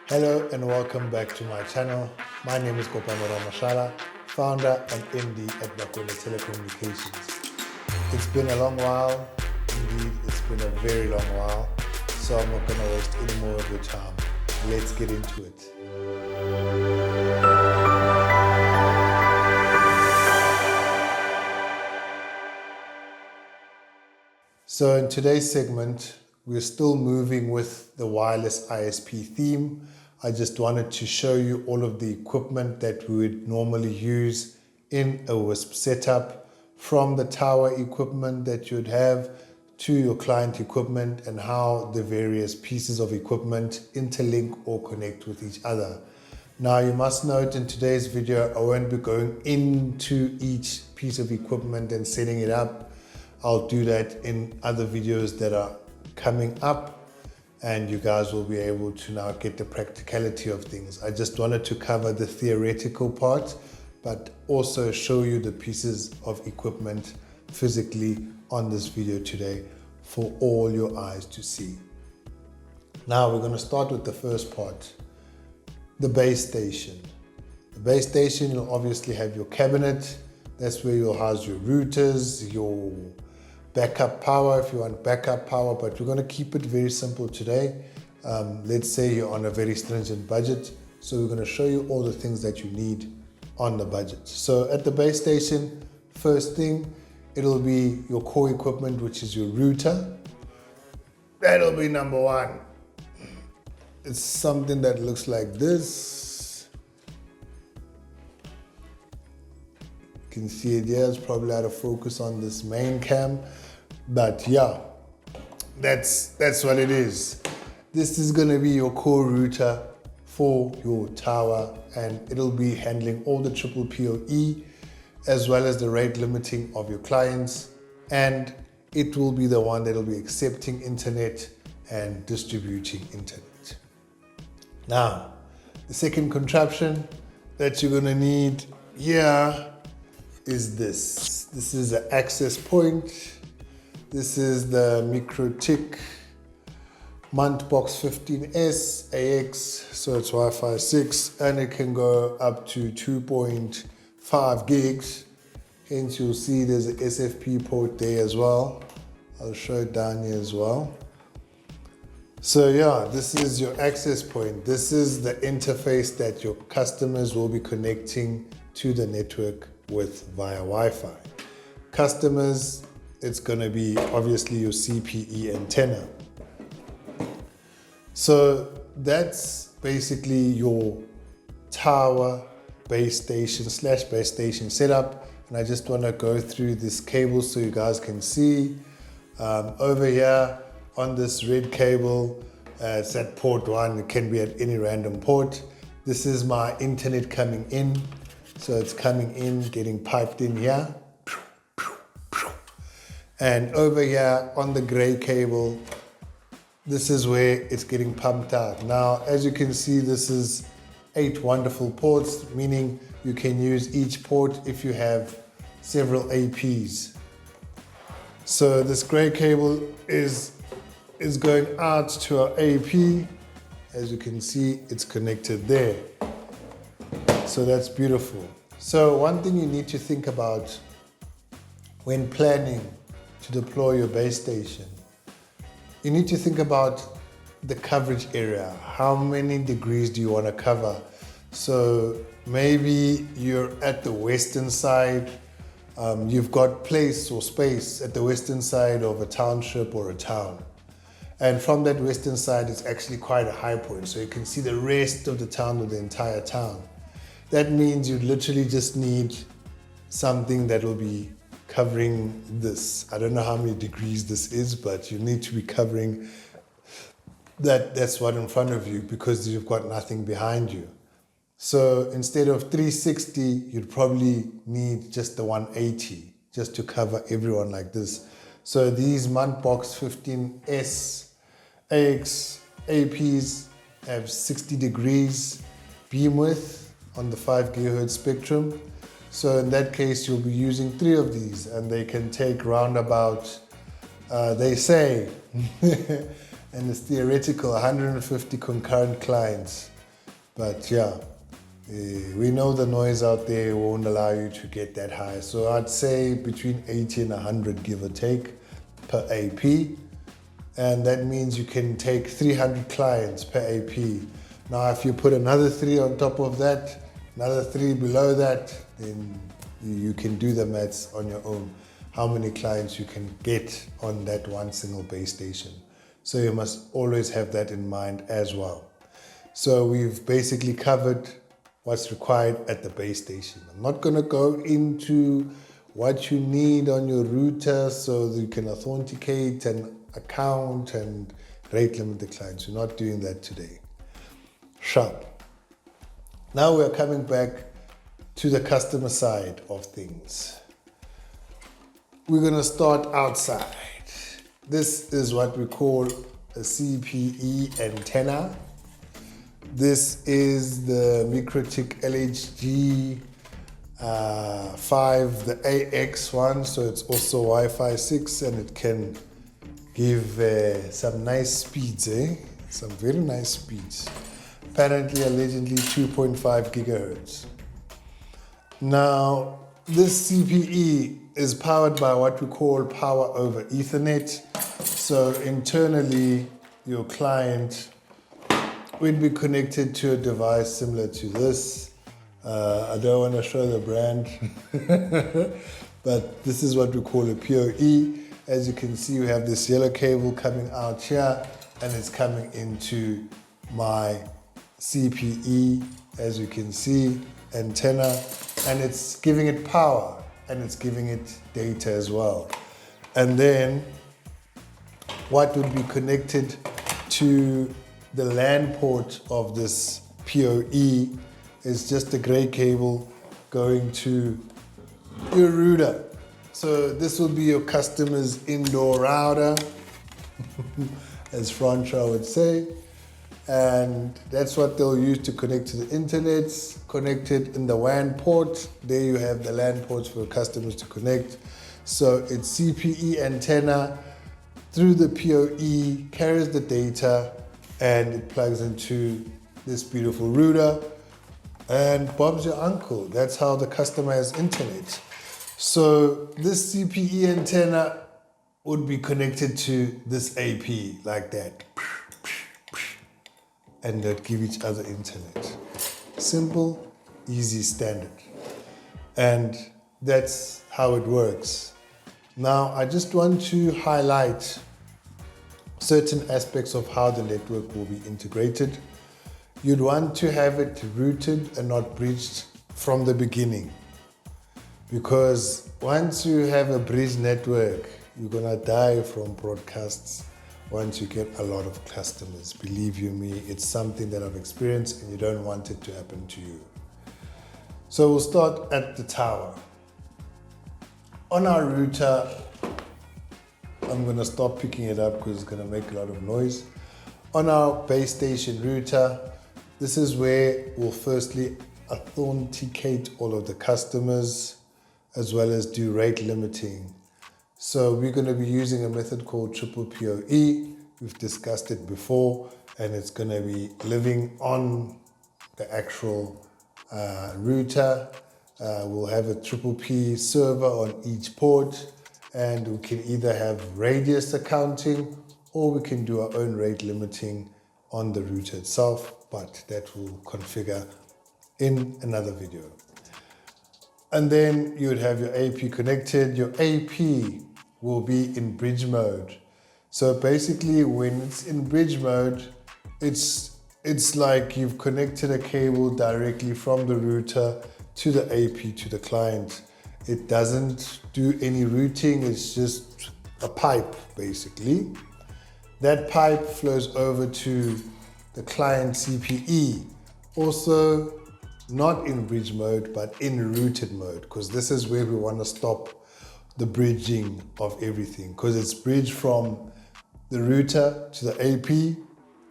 Hello and welcome back to my channel. My name is Kopamora Mashala, founder and MD at Backhaul Telecommunications. It's been a long while, indeed it's been a very long while, so I'm not going to waste any more of your time. Let's get into it. So in today's segment, we're still moving with the wireless ISP theme. I just wanted to show you all of the equipment that we would normally use in a WISP setup, from the tower equipment that you'd have to your client equipment, and how the various pieces of equipment interlink or connect with each other. Now you must note, in today's video I won't be going into each piece of equipment and setting it up. I'll do that in other videos that are coming up, and you guys will be able to now get the practicality of things. I just wanted to cover the theoretical part, but also show you the pieces of equipment physically on this video today for all your eyes to see. Now we're going to start with the first part, the base station. The base station, you'll obviously have your cabinet. That's where you'll house your routers, your backup power if you want backup power, but we're going to keep it very simple today. Let's say you're on a very stringent budget, so we're going to show you all the things that you need on the budget. So at the base station, first thing, it'll be your core equipment, which is your router. That'll be number one. It's something that looks like this. You can see it here. It's probably out of focus on this main cam, but yeah, that's what it is. This is going to be your core router for your tower, and it'll be handling all the triple PoE as well as the rate limiting of your clients, and it will be the one that will be accepting internet and distributing internet. Now, the second contraption that you're going to need here is this. This is an access point. This is the MikroTik Box 15S AX, so it's Wi-Fi 6, and it can go up to 2.5 gigs. Hence you'll see there's an SFP port there as well. I'll show it down here as well. So yeah, this is your access point. This is the interface that your customers will be connecting to the network with via Wi-Fi. Customers, it's going to be obviously your CPE antenna. So that's basically your tower base station / base station setup. And I just want to go through this cable so you guys can see. Over here on this red cable, it's at port 1. It can be at any random port. This is my internet coming in. So it's coming in, getting piped in here. And over here on the gray cable, this is where it's getting pumped out. Now, as you can see, this is 8 wonderful ports, meaning you can use each port if you have several APs. So this gray cable is going out to our AP. As you can see, it's connected there. So that's beautiful. So one thing you need to think about when planning to deploy your base station, you need to think about the coverage area. How many degrees do you want to cover? So maybe you're at the western side, you've got place or space at the western side of a township or a town. And from that western side, it's actually quite a high point. So you can see the rest of the town or the entire town. That means you literally just need something that will be covering this. I don't know how many degrees this is, but you need to be covering that's what in front of you, because you've got nothing behind you. So instead of 360, you'd probably need just the 180 just to cover everyone like this. So these Box 15S AX APs have 60 degrees beam width on the 5 GHz spectrum. So in that case, you'll be using 3 of these, and they can take round about, they say, and it's theoretical, 150 concurrent clients But yeah, we know the noise out there won't allow you to get that high. So I'd say between 80 and 100, give or take, per AP. And that means you can take 300 clients per AP. Now, if you put another 3 on top of that, another 3 below that, then you can do the maths on your own, how many clients you can get on that one single base station. So you must always have that in mind as well. So we've basically covered what's required at the base station. I'm not going to go into what you need on your router so that you can authenticate and account and rate limit the clients. We're not doing that today. Sharp. Now we're coming back to the customer side of things. We're going to start outside. This is what we call a CPE antenna. This is the MikroTik LHG 5, the AX one, so it's also Wi-Fi 6 and it can give some nice speeds, some very nice speeds. Apparently, allegedly 2.5 gigahertz. Now, this CPE is powered by what we call power over Ethernet. So internally, your client would be connected to a device similar to this. I don't want to show the brand, but this is what we call a PoE. As you can see, we have this yellow cable coming out here and it's coming into my CPE, as you can see, antenna, and it's giving it power and it's giving it data as well. And then what would be connected to the LAN port of this PoE is just a gray cable going to your router. So this will be your customer's indoor router, as Francois would say. And that's what they'll use to connect to the internet, connected in the WAN port. There you have the LAN ports for customers to connect. So it's CPE antenna through the PoE, carries the data, and it plugs into this beautiful router. And Bob's your uncle. That's how the customer has internet. So this CPE antenna would be connected to this AP like that. And they'd give each other internet. Simple, easy, standard. And that's how it works. Now, I just want to highlight certain aspects of how the network will be integrated. You'd want to have it routed and not bridged from the beginning. Because once you have a bridge network, you're gonna die from broadcasts once you get a lot of customers. Believe you me, it's something that I've experienced and you don't want it to happen to you. So we'll start at the tower. On our router, I'm gonna stop picking it up because it's gonna make a lot of noise. On our base station router, this is where we'll firstly authenticate all of the customers as well as do rate limiting. So we're going to be using a method called triple PoE. We've discussed it before, and it's going to be living on the actual router. We'll have a triple P server on each port, and we can either have radius accounting or we can do our own rate limiting on the router itself, but that will configure in another video. And then you would have your AP connected. Your AP will be in bridge mode. So basically when it's in bridge mode, it's like you've connected a cable directly from the router to the AP to the client. It doesn't do any routing, it's just a pipe basically. That pipe flows over to the client CPE. Also, not in bridge mode, but in routed mode, because this is where we want to stop the bridging of everything, because it's bridged from the router to the AP,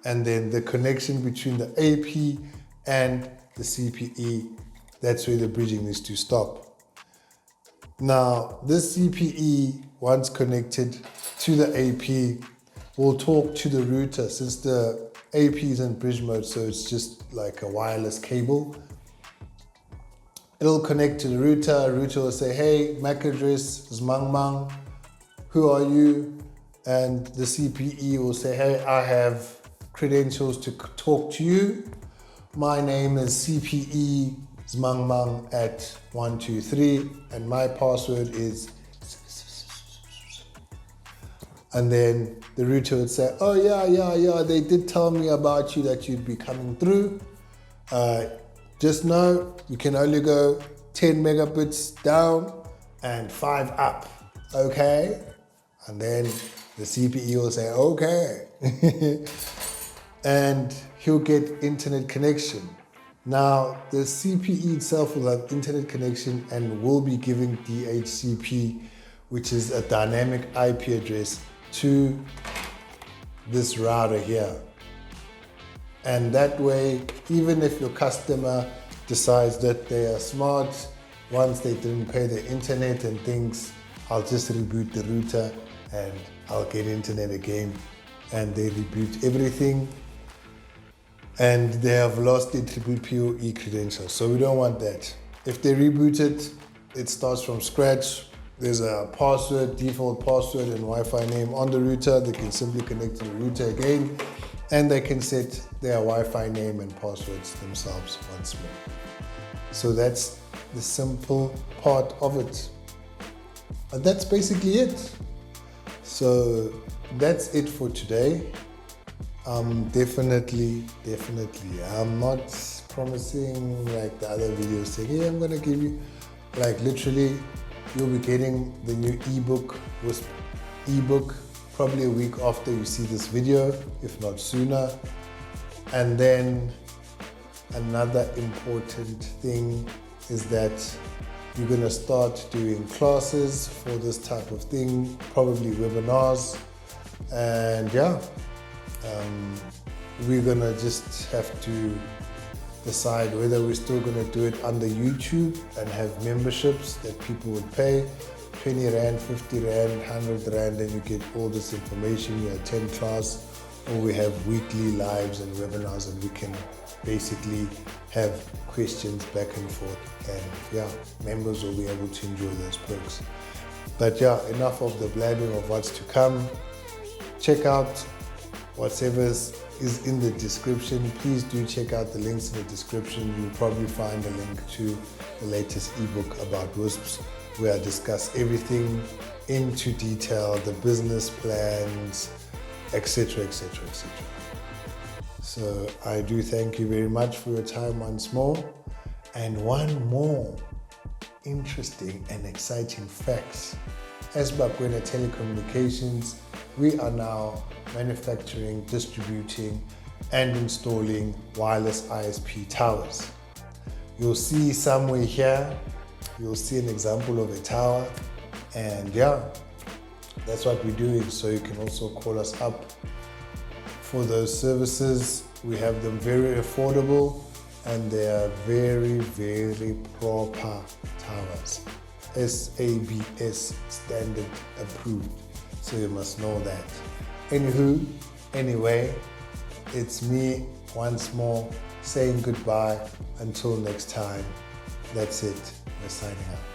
and then the connection between the AP and the CPE, that's where the bridging needs to stop. Now, this CPE, once connected to the AP, will talk to the router, since the AP is in bridge mode, so it's just like a wireless cable. It'll connect to the router. Router will say, hey, MAC address is Mang, who are you? And the CPE will say, hey, I have credentials to talk to you. My name is CPE Mang at 123, and my password is, and then the router would say, oh yeah, they did tell me about you that you'd be coming through. Just know you can only go 10 megabits down and 5 up, okay? And then the CPE will say, okay. And he'll get internet connection. Now, the CPE itself will have internet connection and will be giving DHCP, which is a dynamic IP address, to this router here. And that way, even if your customer decides that they are smart, once they didn't pay their internet and things, I'll just reboot the router and I'll get internet again. And they reboot everything and they have lost their triple PoE credentials. So we don't want that. If they reboot it, it starts from scratch. There's a password, default password and Wi-Fi name on the router. They can simply connect to the router again, and they can set their Wi-Fi name and passwords themselves once more. So that's the simple part of it. And that's basically it. So that's it for today. Definitely, I'm not promising like the other videos saying, hey, I'm gonna give you, like literally, you'll be getting the new ebook, WISP ebook, probably a week after you see this video, if not sooner. And then another important thing is that you're gonna start doing classes for this type of thing, probably webinars. And yeah, we're gonna just have to decide whether we're still gonna do it under YouTube and have memberships that people would pay, 20 Rand, 50 Rand, 100 Rand, and you get all this information, you attend class, or we have weekly lives and webinars and we can basically have questions back and forth, and yeah, members will be able to enjoy those perks. But yeah, enough of the blabbing of what's to come. Check out whatever is in the description. Please do check out the links in the description. You'll probably find a link to the latest ebook about WISPs, where I discuss everything into detail, the business plans, etc. So I do thank you very much for your time once more. And one more interesting and exciting fact. As Backhaul Telecommunications, we are now manufacturing, distributing, and installing wireless ISP towers. You'll see somewhere here, you'll see an example of a tower, and yeah, that's what we're doing. So you can also call us up for those services. We have them very affordable, and they are very, very proper towers. SABS standard approved. So you must know that. Anywho, anyway, it's me once more saying goodbye until next time. That's it. We're signing out.